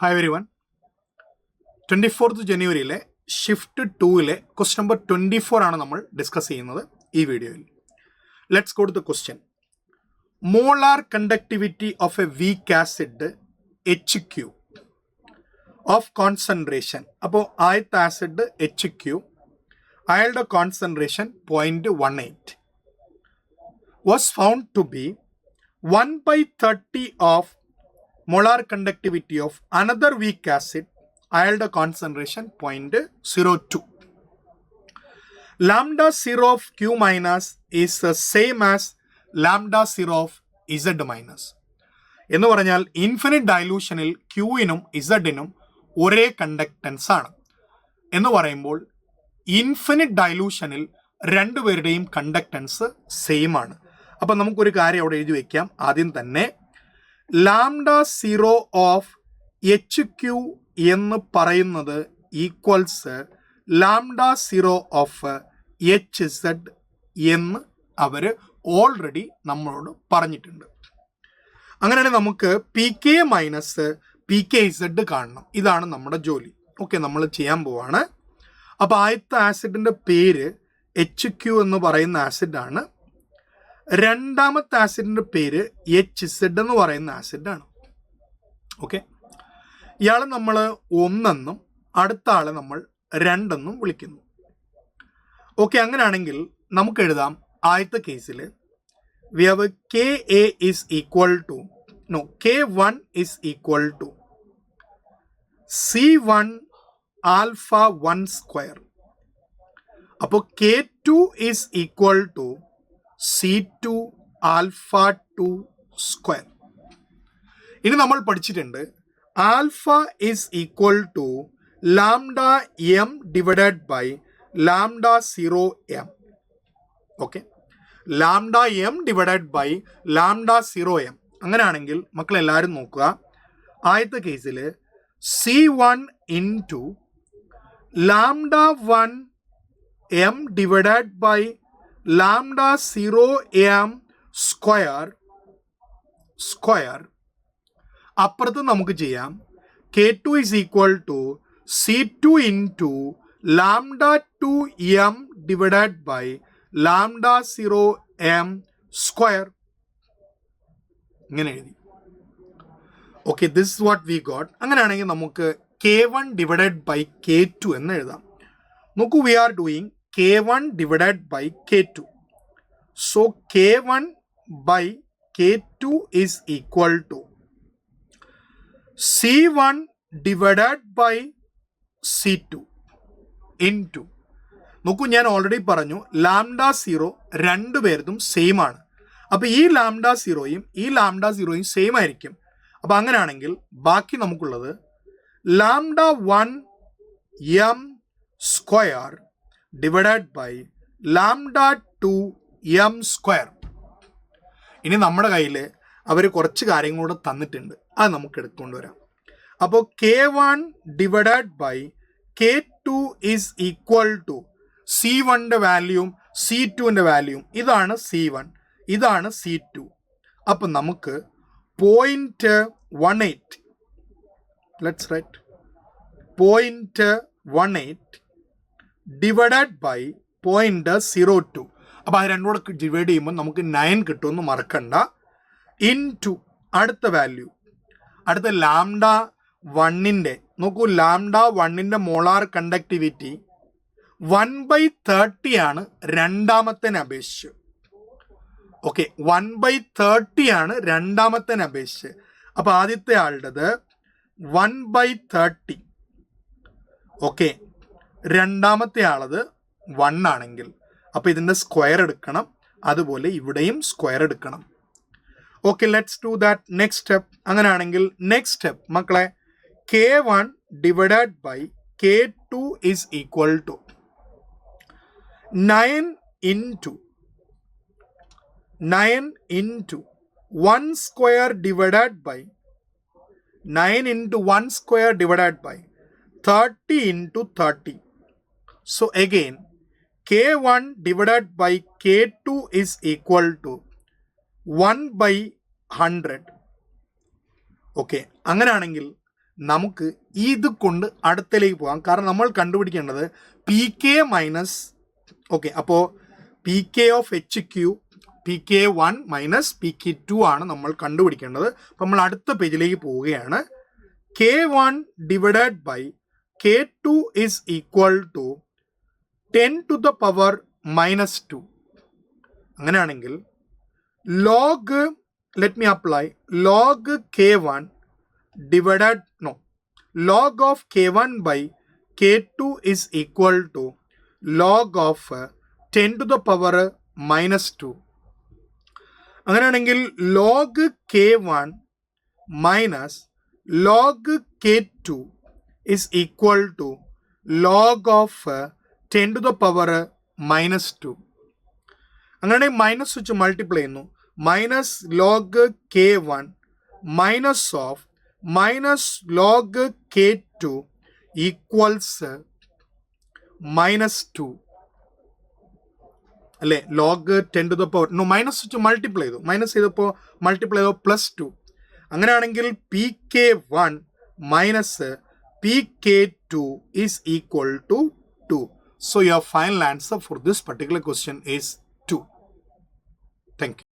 Hi everyone 24th ജനുവരിയിലെ shift 2-ലെ question number 24 ആണ് നമ്മൾ ഡിസ്കസ് ചെയ്യുന്നത് ഈ വീഡിയോയിൽ. Let's go to the question. Molar conductivity of a weak acid HQ of concentration. അപ്പോൾ ആദ്യത്തെ ആസിഡ് HQ, അയാളുടെ concentration 0.18 was found to be 1/30 of molar conductivity of another weak acid, അയാളുടെ concentration 0.02. Lambda 0 of Q minus is the same as lambda 0 of Z minus. എന്ന് പറഞ്ഞാൽ infinite ഡൈലൂഷനിൽ ക്യൂവിനും ഇസഡിനും ഒരേ conductance ആണ്. എന്ന് പറയുമ്പോൾ ഇൻഫിനിറ്റ് ഡൈലൂഷനിൽ രണ്ടുപേരുടെയും കണ്ടക്ടൻസ് സെയിം ആണ്. അപ്പം നമുക്കൊരു കാര്യം അവിടെ എഴുതി വയ്ക്കാം. ആദ്യം തന്നെ ലാംഡ 0 ഓഫ് HQ എന്ന് പറയുന്നത് ഈക്വൽസ് ലാംഡ 0 ഓഫ് HZ എന്ന് അവർ ഓൾറെഡി നമ്മളോട് പറഞ്ഞിട്ടുണ്ട്. അങ്ങനെയാണെങ്കിൽ നമുക്ക് PK മൈനസ് PKZ കാണണം. ഇതാണ് നമ്മുടെ ജോലി. ഓക്കെ, നമ്മൾ ചെയ്യാൻ പോവാണ്. അപ്പോൾ ആദ്യത്തെ ആസിഡിൻ്റെ പേര് HQ എന്ന് പറയുന്ന ആസിഡാണ്. രണ്ടാമത്തെ ആസിഡിൻ്റെ പേര് HZ എന്ന് പറയുന്ന ആസിഡാണ്. ഓക്കെ, ഇയാൾ നമ്മൾ 1 എന്നും അടുത്ത ആളെ നമ്മൾ 2 എന്നും വിളിക്കുന്നു. ഓക്കെ, അങ്ങനെയാണെങ്കിൽ നമുക്ക് എഴുതാം. ആദ്യത്തെ കേസിൽ we have KA is equal to K1 is equal to C1 alpha 1 square. അപ്പോൾ K2 is equal to C2 alpha 2 square. ഇനി നമ്മൾ പഠിച്ചിട്ടുണ്ട് alpha is equal to lambda m divided by lambda 0 m. Okay, lambda m divided by lambda 0 m. അങ്ങനെയാണെങ്കിൽ മക്കളെല്ലാവരും നോക്കുക. ആദ്യത്തെ കേസിൽ C1 into lambda 1 m divided by lambda 0 m square. അപ്പുറത്ത് നമുക്ക് ചെയ്യാം K2 is equal to C2 into lambda 2 m divided by lambda 0 m square. ഇങ്ങനെ എഴുതി. Okay, this is what we got. അങ്ങനെയാണെങ്കിൽ നമുക്ക് K1 ഡിവൈഡഡ് ബൈ K2 എന്ന് എഴുതാം. നോക്കൂ, we are doing K1 divided by K2. So K1 by K2 is equal to C1 divided by C2 into. നോക്കൂ, ഞാൻ already പറഞ്ഞു ലാംഡ 0 രണ്ടുപേർക്കും same ആണ്. അപ്പോൾ ഈ ലാംഡ 0യും ഈ ലാംഡ 0യും സെയിം ആയിരിക്കും. അപ്പോൾ അങ്ങനെയാണെങ്കിൽ ബാക്കി നമുക്കുള്ളത് lambda 1 m square divided by lambda 2 m square. ഇനി നമ്മുടെ കയ്യിൽ അവർ കുറച്ച് കാര്യങ്ങളൂടെ തന്നിട്ടുണ്ട്, അത് നമുക്ക് എടുത്തുകൊണ്ടുവരാം. അപ്പോൾ K1 divided by K2 is equal to C1ൻ്റെ വാല്യൂവും C2ൻ്റെ വാല്യൂവും. ഇതാണ് C1, ഇതാണ് C2. അപ്പം നമുക്ക് 0.18 ലെറ്റ്സ് റൈറ്റ് 0.18 ഡിവൈഡഡ് ബൈ 0.02. അപ്പോൾ അത് രണ്ടുകൂടെ ഡിവൈഡ് ചെയ്യുമ്പോൾ നമുക്ക് 9 കിട്ടുമെന്ന് മറക്കണ്ട. ഇൻറ്റു അടുത്ത വാല്യൂ, അടുത്ത ലാംഡ 1ൻ്റെ നോക്കൂ, ലാംഡ 1ൻ്റെ മോളാർ കണ്ടക്ടിവിറ്റി 1/30 ആണ് രണ്ടാമത്തേനെ അപേക്ഷിച്ച്. ഓക്കെ, 1/30 ആണ് രണ്ടാമത്തേനെ അപേക്ഷിച്ച്. അപ്പോൾ ആദ്യത്തെ ആളുടേത് 1/30. ഓക്കെ, രണ്ടാമത്തെ ആളത് 1 ആണെങ്കിൽ അപ്പോൾ ഇതിൻ്റെ സ്ക്വയർ എടുക്കണം. അതുപോലെ ഇവിടെയും സ്ക്വയർ എടുക്കണം. Okay, let's do that next step. അങ്ങനെയാണെങ്കിൽ നെക്സ്റ്റ് സ്റ്റെപ്പ് മക്കളെ K1 divided by K2 is equal to 9 into 1 square divided by 9 into 1 square divided by 30 into 30. So again K1 divided by K2 is equal to 1/100. Okay, അങ്ങനെയാണെങ്കിൽ നമുക്ക് ഇത് കൊണ്ട് അടുത്തലേക്ക് പോകാം. കാരണം നമ്മൾ കണ്ടുപിടിക്കേണ്ടത് പി കെ മൈനസ്, ഓക്കെ, അപ്പോൾ p K of H Q pk1 minus pk2 ആണ് നമ്മൾ കണ്ടുപിടിക്കേണ്ടത്. അപ്പോൾ നമ്മൾ അടുത്ത പേജിലേക്ക് പോവുകയാണ്. k1 divided by k2 is equal to 10 to the power minus 2. അങ്ങനെയാണെങ്കിൽ log, let me apply log k1 divided log of k1 by k2 is equal to log of 10 to the power minus 2. അങ്ങനെയാണെങ്കിൽ log k1 minus log k2 is equal to log of 10 to the power minus 2. അങ്ങനെയാണെങ്കിൽ minus വെച്ച് multiply ചെയ്യുന്നു. Minus log k1 minus of minus log k2 equals minus 2 അല്ലേ. Log 10 to the power minus വെച്ച് multiply ചെയ്തു. Minus ചെയ്തപ്പോൾ multiply ചെയ്തപ്പോൾ plus 2. അങ്ങനെയാണെങ്കിൽ pk1 minus pk2 is equal to 2. So your final answer for this particular question is 2. Thank you.